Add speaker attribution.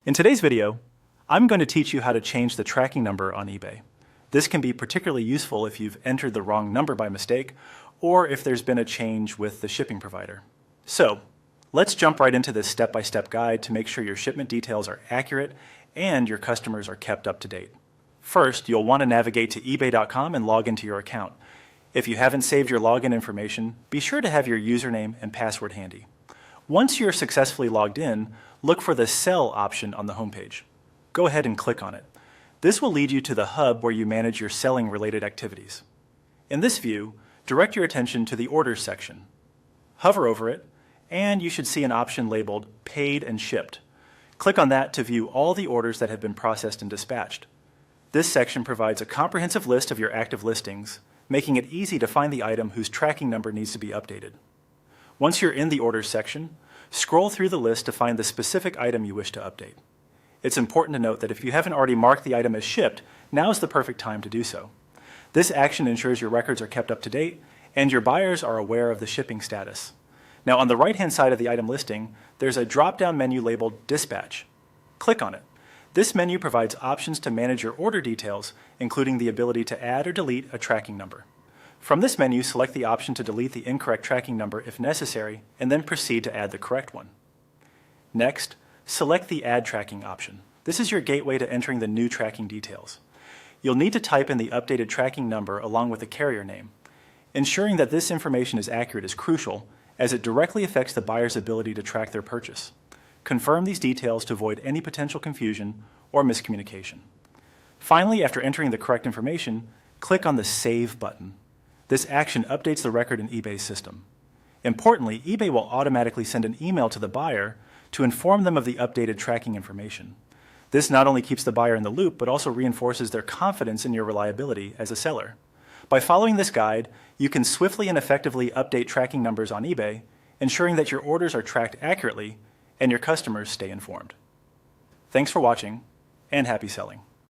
Speaker 1: In today's video, I'm going to teach you how to change the tracking number on eBay. This can be particularly useful if you've entered the wrong number by mistake, or if there's been a change with the shipping provider. So, let's jump right into this step-by-step guide to make sure your shipment details are accurate and your customers are kept up to date. First, you'll want to navigate to ebay.com and log into your account. If you haven't saved your login information, be sure to have your username and password handy. Once you're successfully logged in, look for the Sell option on the homepage. Go ahead and click on it. This will lead you to the hub where you manage your selling-related activities. In this view, direct your attention to the Orders section. Hover over it, and you should see an option labeled Paid and Shipped. Click on that to view all the orders that have been processed and dispatched. This section provides a comprehensive list of your active listings, making it easy to find the item whose tracking number needs to be updated. Once you're in the Orders section, scroll through the list to find the specific item you wish to update. It's important to note that if you haven't already marked the item as shipped, now is the perfect time to do so. This action ensures your records are kept up to date and your buyers are aware of the shipping status. Now, on the right-hand side of the item listing, there's a drop-down menu labeled Dispatch. Click on it. This menu provides options to manage your order details, including the ability to add or delete a tracking number. From this menu, select the option to delete the incorrect tracking number if necessary, and then proceed to add the correct one. Next, select the Add Tracking option. This is your gateway to entering the new tracking details. You'll need to type in the updated tracking number along with the carrier name. Ensuring that this information is accurate is crucial, as it directly affects the buyer's ability to track their purchase. Confirm these details to avoid any potential confusion or miscommunication. Finally, after entering the correct information, click on the Save button. This action updates the record in eBay's system. Importantly, eBay will automatically send an email to the buyer to inform them of the updated tracking information. This not only keeps the buyer in the loop, but also reinforces their confidence in your reliability as a seller. By following this guide, you can swiftly and effectively update tracking numbers on eBay, ensuring that your orders are tracked accurately and your customers stay informed. Thanks for watching, and happy selling.